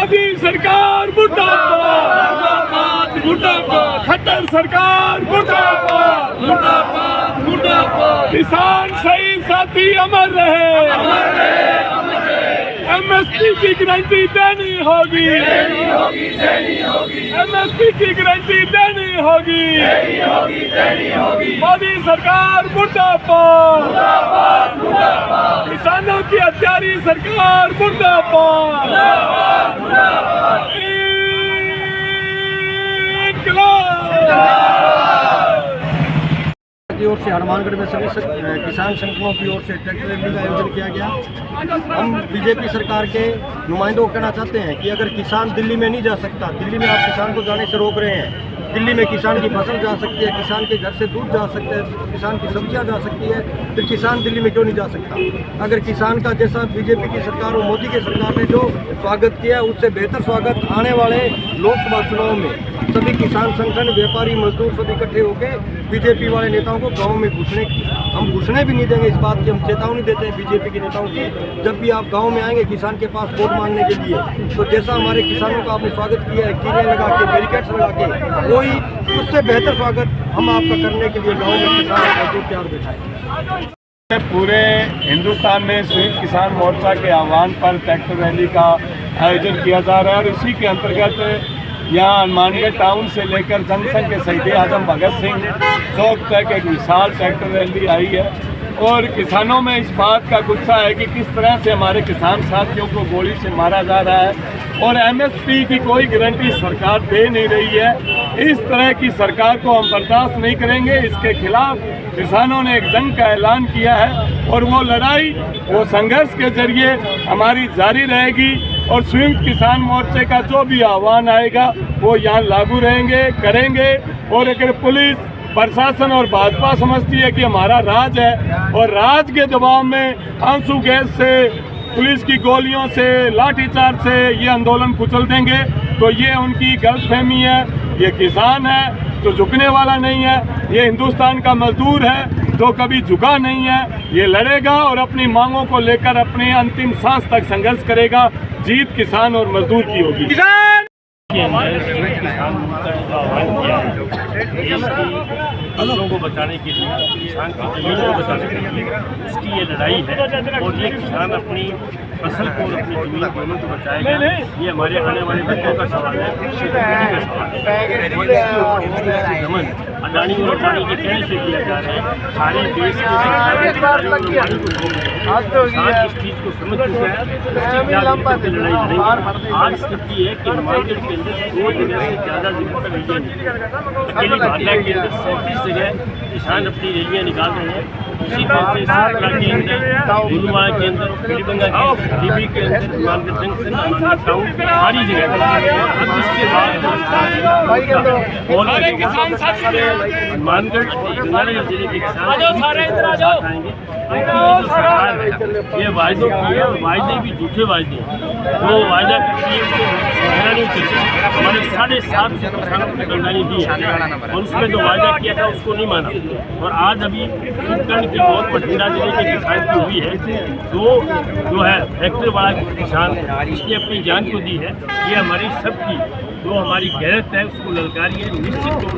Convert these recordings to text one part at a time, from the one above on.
मोदी सरकार मुर्दाबाद, मुर्दाबाद, खट्टर सरकार मुर्दाबाद, मुर्दाबाद, मुर्दाबाद। किसान शहीद साथी अमर रहे, अमर रहे, अमर रहे। एमएसपी की गारंटी देनी होगी, देनी होगी, देनी होगी। एमएसपी की गारंटी देनी होगी, देनी होगी, देनी होगी। मोदी सरकार मुर्दाबाद, मुर्दाबाद, मुर्दाबाद। किसानों की हत्यारी सरकार मुर्दाबाद, मुर्दाबाद, मुर्दाबाद। की ओर से हनुमानगढ़ में सभी किसान संगठनों की ओर से ट्रैक्टर रैली का आयोजन किया गया। हम बीजेपी सरकार के नुमाइंदों को कहना चाहते हैं कि अगर किसान दिल्ली में नहीं जा सकता, दिल्ली में आप किसान को जाने से रोक रहे हैं। दिल्ली में किसान की फसल जा सकती है, किसान के घर से दूध जा सकता है, किसान की सब्जियां जा सकती है, फिर किसान दिल्ली में क्यों नहीं जा सकता? अगर किसान का जैसा बीजेपी की सरकार और मोदी की सरकार ने जो स्वागत किया, उससे बेहतर स्वागत आने वाले लोकसभा चुनाव में सभी किसान संगठन, व्यापारी, मजदूर सब इकट्ठे होकर बीजेपी वाले नेताओं को गाँव में हम घुसने भी नहीं देंगे। इस बात की हम चेतावनी देते हैं बीजेपी के नेताओं की। जब भी आप गाँव में आएंगे किसान के पास वोट मांगने के लिए, तो जैसा हमारे किसानों का आपने स्वागत किया है, कीले लगा के, बैरिकेड्स लगा के, कोई उससे बेहतर स्वागत हम आपका करने के लिए गाँव में किसान मजदूर तैयार बैठाएं। पूरे हिंदुस्तान में संयुक्त किसान मोर्चा के आह्वान पर ट्रैक्टर रैली का आयोजन किया जा रहा है और इसी के अंतर्गत यहाँ हनुमानगढ़ टाउन से लेकर जनसंघ के शहीद आजम भगत सिंह चौक तक एक विशाल ट्रैक्टर रैली आई है और किसानों में इस बात का गुस्सा है कि किस तरह से हमारे किसान साथियों को गोली से मारा जा रहा है और एमएसपी की कोई गारंटी सरकार दे नहीं रही है। इस तरह की सरकार को हम बर्दाश्त नहीं करेंगे। इसके खिलाफ किसानों ने एक जंग का ऐलान किया है और वो लड़ाई, वो संघर्ष के जरिए हमारी जारी रहेगी और संयुक्त किसान मोर्चे का जो भी आह्वान आएगा वो यहाँ लागू रहेंगे, करेंगे। और अगर पुलिस प्रशासन और भाजपा समझती है कि हमारा राज है और राज के दबाव में आंसू गैस से, पुलिस की गोलियों से, लाठीचार्ज से ये आंदोलन कुचल देंगे, तो ये उनकी गलतफहमी है। ये किसान है जो झुकने वाला नहीं है, ये हिंदुस्तान का मजदूर है जो कभी झुका नहीं है। ये लड़ेगा और अपनी मांगों को लेकर अपने अंतिम सांस तक संघर्ष करेगा। जीत किसान और मजदूर की होगी। किसान फसलों को बचाने के लिए, किसान की जमीन को बचाने के लिए उसकी ये लड़ाई है और ये किसान अपनी फसल को और अपनी जमीन दोनों को बचाएगा। ये हमारे आने वाले बच्चों का सवाल है, दमन अडानी और अडानी के कहने से किया जा रहा है। सारे देश के इस चीज़ को समझ चुका है, उसकी लड़ाई लड़ेंगे। आज स्थिति है कि हिमाचल के अंदर 2 जगह से ज़्यादा जगह पर रैलियाँ अकेली भागला के अंदर 37 जगह किसान अपनी रैलियाँ निकाल रहे हैं। उसी बात से सतना के अंदर, गुरुमा के अंदर, पीलीबंगा के अंदर, डीबी के अंदर, हनुमानगढ़ जंक्शन, हनुमानगढ़ टाउन, सारी जगह। अब इसके बाद हनुमानगढ़ गंगानगर जिले के किसान आएंगे। ये वायदों की है और वायदे भी झूठे वायदे हैं। वो वायदा करती है उसको कहना नहीं चाहिए। हमारे 750 किसानों को गंगानी दी है और उसमें जो वायदा किया था उसको नहीं माना। और आज अभी उपकरण की बहुत बठिंडा जिले के किसान की हुई है, तो जो है फैक्ट्री वाला किसान इसने अपनी जान को दी है। ये हमारी सबकी जो हमारी गैरत है उसको ललकारी है। निश्चित तौर से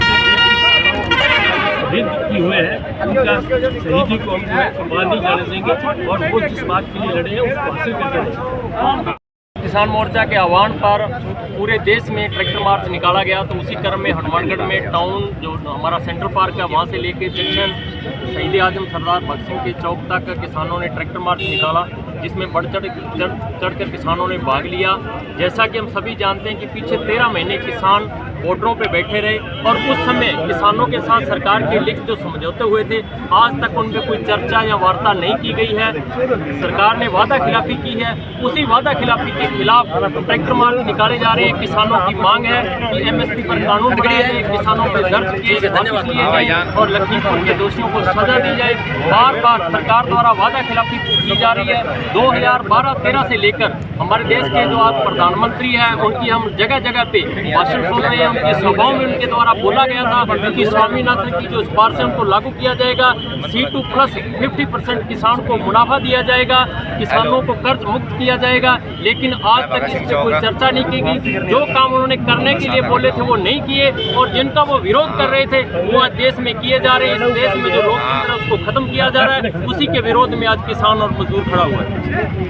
शहीद किए हुए हैं उनका शहीदी को हम जो है कुर्बान नहीं जाने देंगे और वो जिस बात के लिए लड़े हैं उसको हासिल करके रहेंगे। किसान मोर्चा के आह्वान पर पूरे देश में ट्रैक्टर मार्च निकाला गया, तो उसी क्रम में हनुमानगढ़ में टाउन जो हमारा सेंट्रल पार्क है वहाँ से लेकर जंक्शन शहीद आजम सरदार भगत सिंह के चौक तक किसानों ने ट्रैक्टर मार्च निकाला, जिसमें बढ़ चढ़कर किसानों ने भाग लिया। जैसा कि हम सभी जानते हैं कि पीछे 13 महीने किसान बॉर्डरों पे बैठे रहे और उस समय किसानों के साथ सरकार के लिखित जो समझौते हुए थे, आज तक उन पर कोई चर्चा या वार्ता नहीं की गई है। सरकार ने वादा खिलाफी की है, उसी वादा खिलाफी के खिलाफ ट्रैक्टर मार्च निकाले जा रहे हैं। किसानों की मांग है कि एमएसपी पर कानून बनाया जाए, किसानों पर दर्ज केस वापस लिए जाए और लखीमपुर के दोषियों को सजा दी जाए। बार बार सरकार द्वारा वादा खिलाफी की जा रही है, 2012-13 से लेकर हमारे देश के जो आज प्रधानमंत्री हैं उनकी हम जगह जगह पे भाषण सुन रहे हैं। उनकी सभाओं में उनके द्वारा बोला गया था कि स्वामीनाथन की जो सिफारिश है उनको लागू किया जाएगा, C2 प्लस 50% किसान को मुनाफा दिया जाएगा, किसानों को कर्ज मुक्त किया जाएगा। लेकिन आज तक इस पर कोई चर्चा नहीं की गई। जो काम उन्होंने करने के लिए बोले थे वो नहीं किए, और जिनका वो विरोध कर रहे थे वो आज देश में किए जा रहे हैं। इस देश में जो लोकतंत्र है उसको खत्म किया जा रहा है, उसी के विरोध में आज किसान और मजदूर खड़ा हुआ है।